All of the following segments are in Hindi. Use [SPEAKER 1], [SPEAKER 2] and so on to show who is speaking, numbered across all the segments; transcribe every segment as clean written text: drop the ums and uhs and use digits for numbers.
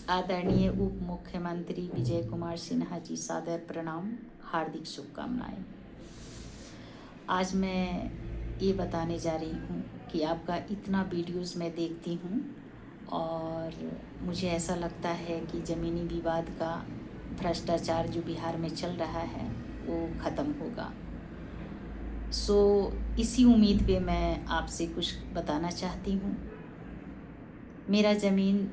[SPEAKER 1] आदरणीय उप मुख्यमंत्री विजय कुमार सिन्हा जी, सादर प्रणाम, हार्दिक शुभकामनाएं। आज मैं ये बताने जा रही हूँ कि आपका इतना वीडियोस मैं देखती हूँ और मुझे ऐसा लगता है कि ज़मीनी विवाद का भ्रष्टाचार जो बिहार में चल रहा है वो ख़त्म होगा। इसी उम्मीद पे मैं आपसे कुछ बताना चाहती हूँ। मेरा ज़मीन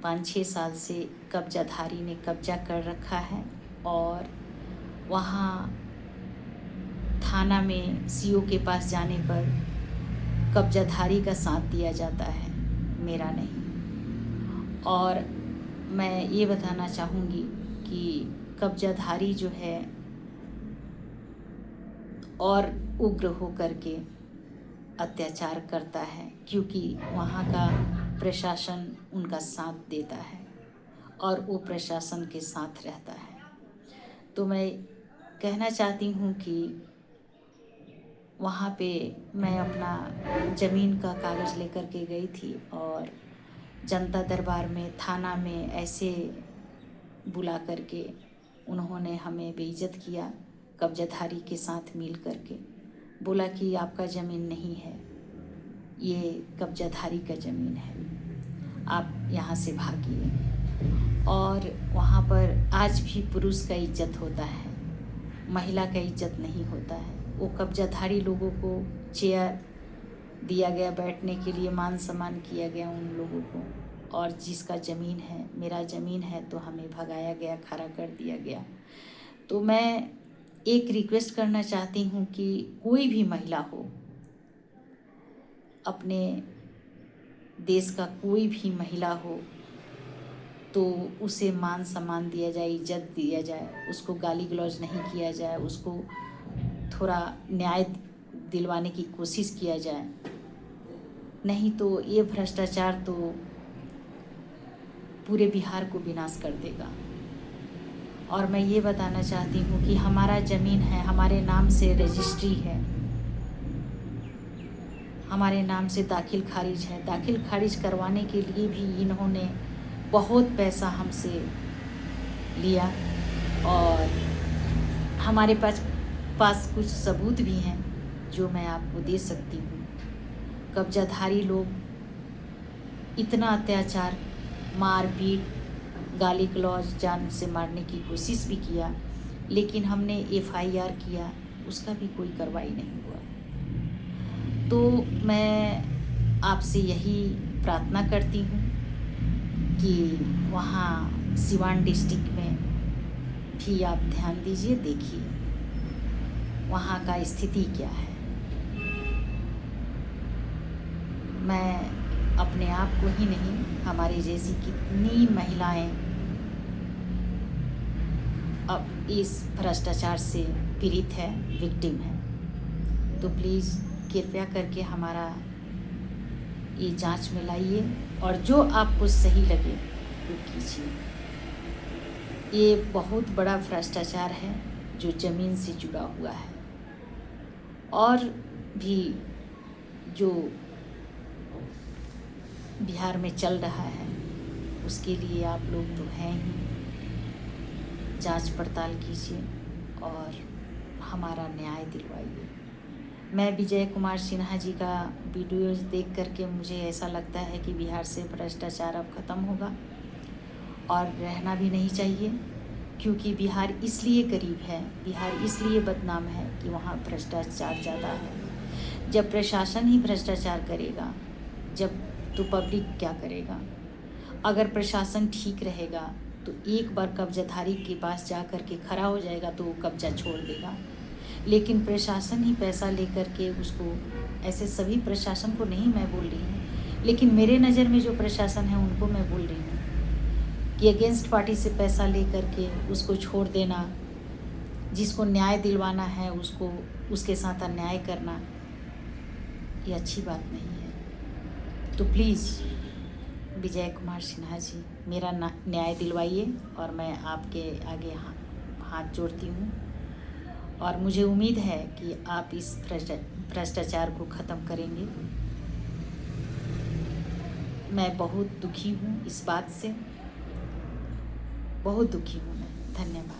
[SPEAKER 1] 5-6 साल से कब्जाधारी ने कब्जा कर रखा है और वहाँ थाना में सीओ के पास जाने पर कब्जाधारी का साथ दिया जाता है, मेरा नहीं। और मैं ये बताना चाहूँगी कि कब्जाधारी जो है और उग्र हो करके अत्याचार करता है, क्योंकि वहाँ का प्रशासन उनका साथ देता है और वो प्रशासन के साथ रहता है। तो मैं कहना चाहती हूँ कि वहाँ पे मैं अपना ज़मीन का कागज़ लेकर के गई थी और जनता दरबार में, थाना में ऐसे बुला करके उन्होंने हमें बेइज्जत किया। कब्जाधारी के साथ मिल करके बोला कि आपका ज़मीन नहीं है, ये कब्जाधारी का ज़मीन है, आप यहाँ से भागिए। और वहाँ पर आज भी पुरुष का इज्जत होता है, महिला का इज्जत नहीं होता है। वो कब्जाधारी लोगों को चेयर दिया गया बैठने के लिए, मान सम्मान किया गया उन लोगों को, और जिसका ज़मीन है, मेरा ज़मीन है, तो हमें भगाया गया, खड़ा कर दिया गया। तो मैं एक रिक्वेस्ट करना चाहती हूँ कि कोई भी महिला हो, अपने देश का कोई भी महिला हो, तो उसे मान सम्मान दिया जाए, इज्जत दिया जाए, उसको गाली गलौज नहीं किया जाए, उसको थोड़ा न्याय दिलवाने की कोशिश किया जाए। नहीं तो ये भ्रष्टाचार तो पूरे बिहार को विनाश कर देगा। और मैं ये बताना चाहती हूँ कि हमारा ज़मीन है, हमारे नाम से रजिस्ट्री है, हमारे नाम से दाखिल खारिज है। दाखिल खारिज करवाने के लिए भी इन्होंने बहुत पैसा हमसे लिया और हमारे पास कुछ सबूत भी हैं जो मैं आपको दे सकती हूँ। कब्जाधारी लोग इतना अत्याचार, मारपीट, गाली गलौज, जान से मारने की कोशिश भी किया, लेकिन हमने FIR किया, उसका भी कोई कार्रवाई नहीं हुआ। तो मैं आपसे यही प्रार्थना करती हूँ कि वहाँ सिवान डिस्ट्रिक्ट में भी आप ध्यान दीजिए, देखिए वहाँ का स्थिति क्या है। मैं अपने आप को ही नहीं, हमारी जैसी कितनी महिलाएं अब इस भ्रष्टाचार से पीड़ित है, विक्टिम है। तो प्लीज़ कृपया करके हमारा ये जांच में लाइए और जो आपको सही लगे वो कीजिए। ये बहुत बड़ा भ्रष्टाचार है जो ज़मीन से जुड़ा हुआ है, और भी जो बिहार में चल रहा है उसके लिए आप लोग तो हैं ही। जांच पड़ताल कीजिए और हमारा न्याय दिलवाइए। मैं विजय कुमार सिन्हा जी का वीडियोस देख करके मुझे ऐसा लगता है कि बिहार से भ्रष्टाचार अब ख़त्म होगा और रहना भी नहीं चाहिए, क्योंकि बिहार इसलिए गरीब है, बिहार इसलिए बदनाम है कि वहाँ भ्रष्टाचार ज़्यादा है। जब प्रशासन ही भ्रष्टाचार करेगा, जब तो पब्लिक क्या करेगा? अगर प्रशासन ठीक रहेगा तो एक बार कब्जाधारी के पास जा कर के खड़ा हो जाएगा तो वो कब्जा छोड़ देगा। लेकिन प्रशासन ही पैसा लेकर के उसको, ऐसे सभी प्रशासन को नहीं मैं बोल रही हूँ, लेकिन मेरे नज़र में जो प्रशासन है उनको मैं बोल रही हूँ कि अगेंस्ट पार्टी से पैसा लेकर के उसको छोड़ देना, जिसको न्याय दिलवाना है उसको उसके साथ अन्याय करना, ये अच्छी बात नहीं है। तो प्लीज़ विजय कुमार सिन्हा जी, मेरा न्याय दिलवाइए और मैं आपके आगे हाथ जोड़ती हूँ। और मुझे उम्मीद है कि आप इस भ्रष्टाचार को ख़त्म करेंगे। मैं बहुत दुखी हूँ इस बात से बहुत दुखी हूँ मैं। धन्यवाद।